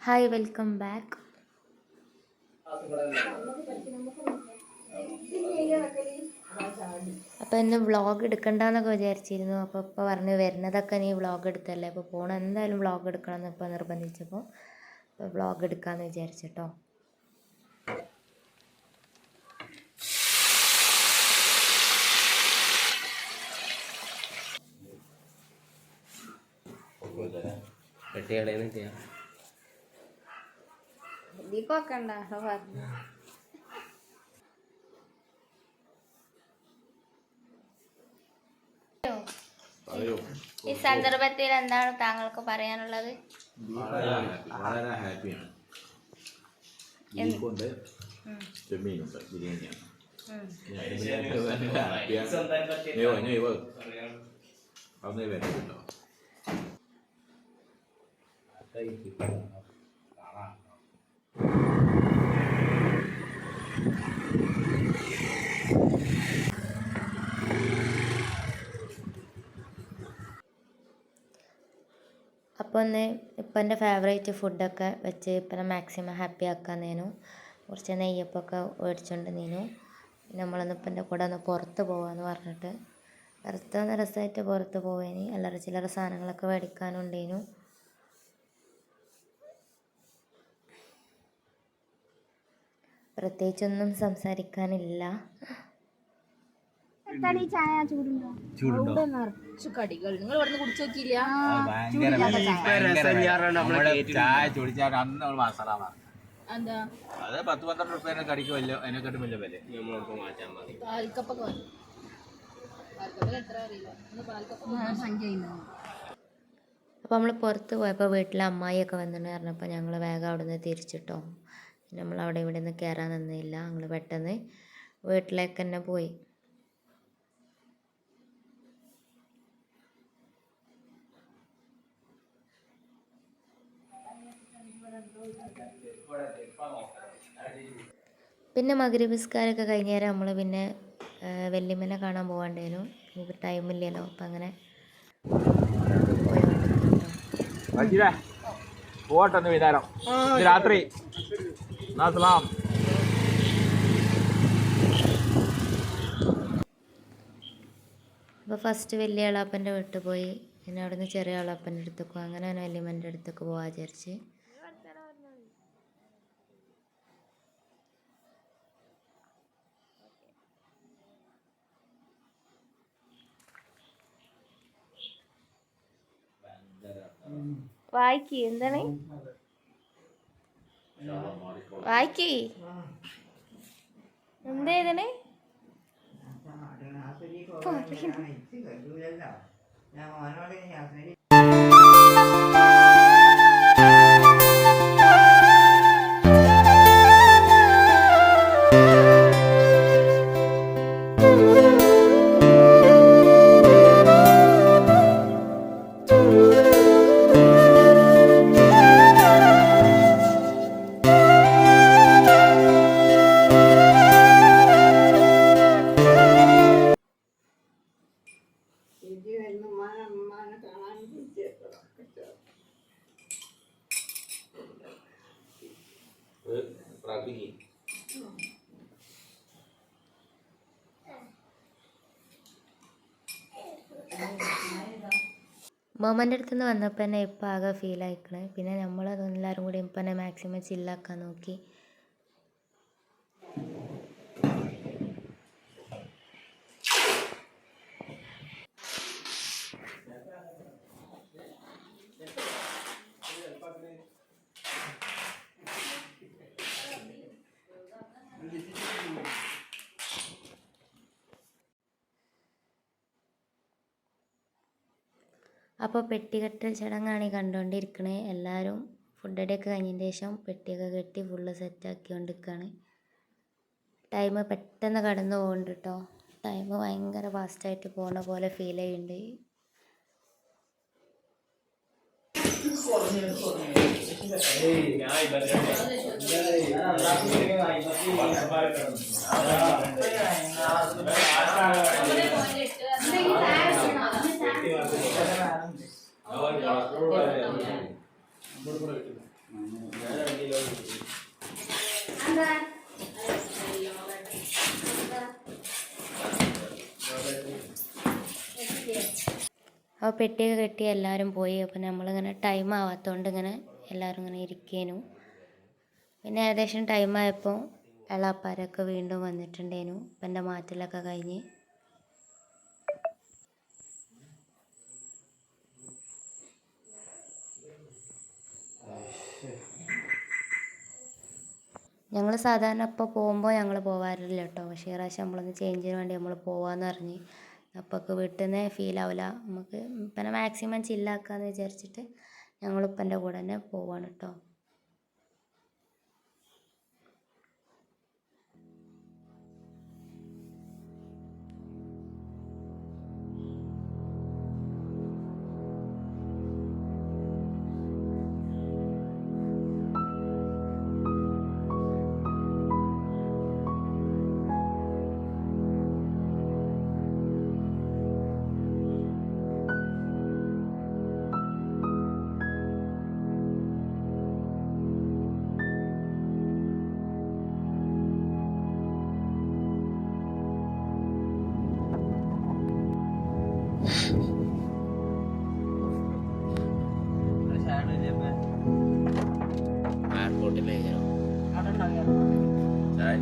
Hi, welcome back. അപ്പോൾ ഇന്ന് vlog എടുക്കണ്ടെന്നൊക്കെ വിചാരിച്ചിരുന്നു. അപ്പോൾ ഇപ്പോൾ പറഞ്ഞു വരുന്നതൊക്കെ നീ വ്ളോഗ് എടുത്തല്ലേ, അപ്പോൾ പോകണം എന്തായാലും വ്ളോഗ് എടുക്കണമെന്ന് ഇപ്പോൾ നിർബന്ധിച്ചപ്പോൾ ഇപ്പോൾ വ്ളോഗ് എടുക്കാമെന്ന് വിചാരിച്ചിട്ടോ. ഈ സന്ദർഭത്തിൽ എന്താണ് താങ്കൾക്ക് പറയാനുള്ളത്? വളരെ ഹാപ്പിയാണ്. ബീഫുണ്ട്, ചെമ്മീനുണ്ട്, ബിരിയാണിയാണ്. അന്നേ വരുന്നുണ്ടോ? അപ്പോൾ ഒന്ന് ഇപ്പം എൻ്റെ ഫേവറേറ്റ് ഫുഡൊക്കെ വെച്ച് ഇപ്പം മാക്സിമം ഹാപ്പി ആക്കാൻ നേനു. കുറച്ച് നെയ്യപ്പൊക്കെ മേടിച്ചുകൊണ്ട് നീനു. നമ്മളൊന്ന് ഇപ്പം എൻ്റെ കൂടെ ഒന്ന് പുറത്ത് പോകാമെന്ന് പറഞ്ഞിട്ട് വെറുതെ ഒന്ന് രസമായിട്ട് പുറത്ത് പോവേനി. അല്ലറ ചില്ലറ സാധനങ്ങളൊക്കെ മേടിക്കാനുണ്ടേനു. പ്രത്യേകിച്ചൊന്നും സംസാരിക്കാനില്ല. കടികൾ നിങ്ങൾ ഇവിടുന്ന് കുടിച്ചു നോക്കിയില്ല? അത് 10-12 റുപ്യ കടിക്ക് വലിയ അതിനെക്കാട്ടും വലിയ വില. അപ്പോൾ നമ്മൾ പുറത്ത് പോയപ്പോൾ വീട്ടിൽ അമ്മായിയൊക്കെ വന്നിട്ട് പറഞ്ഞപ്പോൾ ഞങ്ങൾ വേഗം അവിടെ നിന്ന് തിരിച്ചിട്ടോ. നമ്മളവിടെ ഇവിടെ നിന്ന് കയറാൻ നിന്നില്ല. ഞങ്ങൾ പെട്ടെന്ന് വീട്ടിലേക്ക് തന്നെ പോയി. പിന്നെ മഗ്‌രിബ് നിസ്കാരമൊക്കെ കഴിഞ്ഞേരം നമ്മൾ പിന്നെ വല്യമ്മനെ കാണാൻ പോകണ്ടേനു. എനിക്ക് ടൈമില്ലല്ലോ, അപ്പം അങ്ങനെ പോട്ടെന്ന് വിചാരം രാത്രി. അപ്പോൾ ഫസ്റ്റ് വലിയ ആളപ്പൻ്റെ വീട്ടിൽ പോയി. പിന്നെ അവിടെ നിന്ന് ചെറിയ ആളപ്പൻ്റെ അടുത്തേക്ക്, അങ്ങനെ വല്യമ്മൻ്റെ അടുത്തേക്ക് പോകാൻ വിചാരിച്ച്. വായിക്ക്, എന്താണ് വായിക്ക്, എന്തേതാണ്? മോമൻ്റെ അടുത്ത് നിന്ന് വന്നപ്പോൾ തന്നെ ഇപ്പം ആകെ ഫീൽ ആയിക്കണേ. പിന്നെ നമ്മളതെല്ലാവരും കൂടി ഇപ്പം തന്നെ മാക്സിമം ചില്ലാക്കാൻ നോക്കി. അപ്പോൾ പെട്ടികെട്ട് ചടങ്ങാണ് ഈ കണ്ടുകൊണ്ടിരിക്കണേ. എല്ലാവരും ഫുഡടിയൊക്കെ കഴിഞ്ഞതിന് ശേഷം പെട്ടിയൊക്കെ കെട്ടി ഫുള്ള് സെറ്റാക്കിക്കൊണ്ടിരിക്കുകയാണ്. ടൈം പെട്ടെന്ന് കടന്നു പോകുന്നുണ്ട് കേട്ടോ. ടൈം ഭയങ്കര ഫാസ്റ്റായിട്ട് പോണ പോലെ ഫീൽ ചെയ്യുന്നുണ്ട്. അപ്പോൾ പെട്ടിയൊക്കെ കെട്ടി എല്ലാവരും പോയി. അപ്പോൾ നമ്മളിങ്ങനെ ടൈം ആവാത്തതുകൊണ്ട് ഇങ്ങനെ എല്ലാവരും ഇങ്ങനെ ഇരിക്കേനു. പിന്നെ ഏകദേശം ടൈമായപ്പോൾ എളാപ്പാരൊക്കെ വീണ്ടും വന്നിട്ടുണ്ടേനു. അപ്പം എൻ്റെ മാറ്റലൊക്കെ കഴിഞ്ഞ് ഞങ്ങൾ സാധാരണ ഇപ്പോൾ പോകുമ്പോൾ ഞങ്ങൾ പോകാറില്ല കേട്ടോ. പക്ഷേ ഈ പ്രാവശ്യം നമ്മളൊന്ന് ചേഞ്ചിന് വേണ്ടി നമ്മൾ പോകാമെന്ന് പറഞ്ഞ്. അപ്പോൾ വീട്ടിൽ നിന്ന് ഫീൽ ആവില്ല നമുക്ക്. പിന്നെ മാക്സിമം ചില്ലാക്കാമെന്ന് വിചാരിച്ചിട്ട് ഞങ്ങളിപ്പൻ്റെ കൂടെ തന്നെ പോവാണ് കേട്ടോ. എയർപോർട്ടിലേക്ക് ചായ